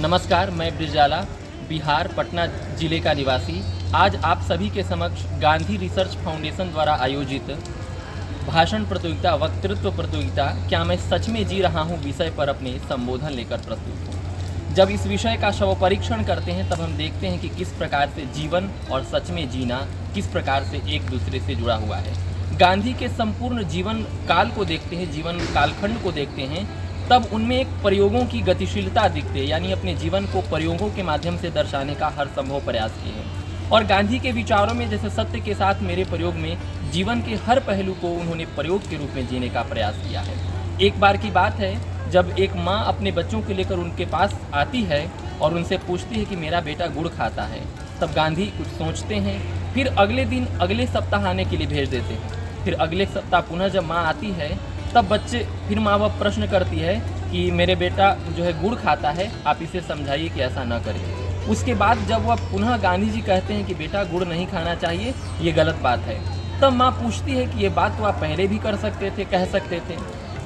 नमस्कार, मैं ब्रिजाला, बिहार पटना जिले का निवासी। आज आप सभी के समक्ष गांधी रिसर्च फाउंडेशन द्वारा आयोजित भाषण प्रतियोगिता, वक्तृत्व प्रतियोगिता क्या मैं सच में जी रहा हूँ विषय पर अपने संबोधन लेकर प्रस्तुत हूँ। जब इस विषय का शव परीक्षण करते हैं तब हम देखते हैं कि किस प्रकार से जीवन और सच में जीना किस प्रकार से एक दूसरे से जुड़ा हुआ है। गांधी के संपूर्ण जीवन काल को देखते हैं, जीवन कालखंड को देखते हैं, तब उनमें एक प्रयोगों की गतिशीलता दिखती है, यानी अपने जीवन को प्रयोगों के माध्यम से दर्शाने का हर संभव प्रयास किए हैं। और गांधी के विचारों में जैसे सत्य के साथ मेरे प्रयोग में जीवन के हर पहलू को उन्होंने प्रयोग के रूप में जीने का प्रयास किया है। एक बार की बात है जब एक माँ अपने बच्चों को लेकर उनके पास आती है और उनसे पूछती है कि मेरा बेटा गुड़ खाता है, तब गांधी कुछ सोचते हैं, फिर अगले दिन अगले सप्ताह आने के लिए भेज देते हैं। फिर अगले सप्ताह पुनः जब माँ आती है तब फिर माँ बाप प्रश्न करती है कि मेरे बेटा जो है गुड़ खाता है, आप इसे समझाइए कि ऐसा न करें। उसके बाद जब वह पुनः गांधी जी कहते हैं कि बेटा गुड़ नहीं खाना चाहिए, ये गलत बात है, तब माँ पूछती है कि ये बात तो आप पहले भी कर सकते थे, कह सकते थे।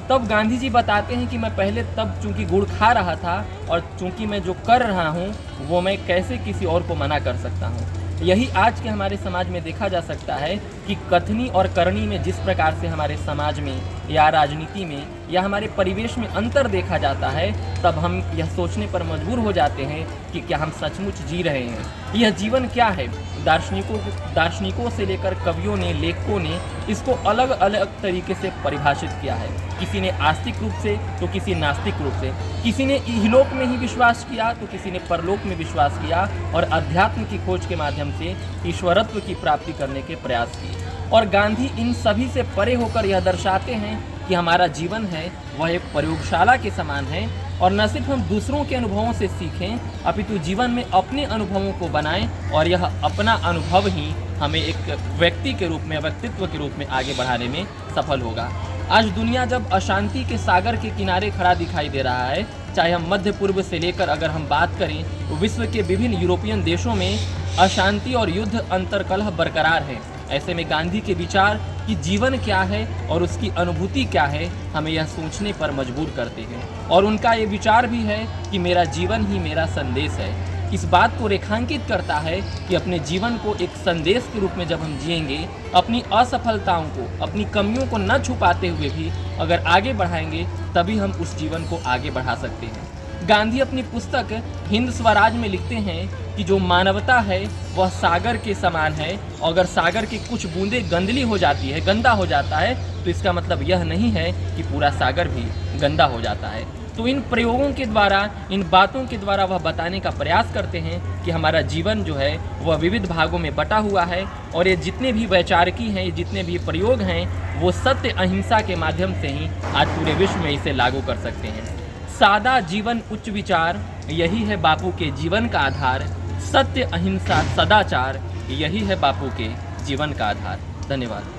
तब गांधी जी बताते हैं कि मैं पहले तब चूंकि गुड़ खा रहा था और चूंकि मैं जो कर रहा हूँ वो मैं कैसे किसी और को मना कर सकता हूँ। यही आज के हमारे समाज में देखा जा सकता है कि कथनी और करनी में जिस प्रकार से हमारे समाज में या राजनीति में या हमारे परिवेश में अंतर देखा जाता है, तब हम यह सोचने पर मजबूर हो जाते हैं कि क्या हम सचमुच जी रहे हैं। यह जीवन क्या है? दार्शनिकों से लेकर कवियों ने, लेखकों ने इसको अलग अलग तरीके से परिभाषित किया है। किसी ने आस्तिक रूप से तो किसी नास्तिक रूप से, किसी ने इहलोक में ही विश्वास किया तो किसी ने परलोक में विश्वास किया और अध्यात्म की खोज के माध्यम से ईश्वरत्व की प्राप्ति करने के प्रयास किए। और गांधी इन सभी से परे होकर यह दर्शाते हैं कि हमारा जीवन है वह एक प्रयोगशाला के समान है और न सिर्फ हम दूसरों के अनुभवों से सीखें अपितु जीवन में अपने अनुभवों को बनाएं और यह अपना अनुभव ही हमें एक व्यक्ति के रूप में, व्यक्तित्व के रूप में आगे बढ़ाने में सफल होगा। आज दुनिया जब अशांति के सागर के किनारे खड़ा दिखाई दे रहा है, चाहे हम मध्य पूर्व से लेकर अगर हम बात करें तो विश्व के विभिन्न यूरोपियन देशों में अशांति और युद्ध अंतर्कलह बरकरार है। ऐसे में गांधी के विचार कि जीवन क्या है और उसकी अनुभूति क्या है हमें यह सोचने पर मजबूर करते हैं। और उनका ये विचार भी है कि मेरा जीवन ही मेरा संदेश है। इस बात को रेखांकित करता है कि अपने जीवन को एक संदेश के रूप में जब हम जिएंगे, अपनी असफलताओं को, अपनी कमियों को न छुपाते हुए भी अगर आगे बढ़ाएंगे, तभी हम उस जीवन को आगे बढ़ा सकते हैं। गांधी अपनी पुस्तक हिंद स्वराज में लिखते हैं कि जो मानवता है वह सागर के समान है। अगर सागर की कुछ बूंदें गंदली हो जाती है, गंदा हो जाता है, तो इसका मतलब यह नहीं है कि पूरा सागर भी गंदा हो जाता है। तो इन प्रयोगों के द्वारा, इन बातों के द्वारा वह बताने का प्रयास करते हैं कि हमारा जीवन जो है वह विविध भागों में बटा हुआ है और ये जितने भी वैचारिकी हैं, ये जितने भी प्रयोग हैं, वो सत्य अहिंसा के माध्यम से ही आज पूरे विश्व में इसे लागू कर सकते हैं। सादा जीवन उच्च विचार, यही है बापू के जीवन का आधार। सत्य अहिंसा सदाचार, यही है बापू के जीवन का आधार। धन्यवाद।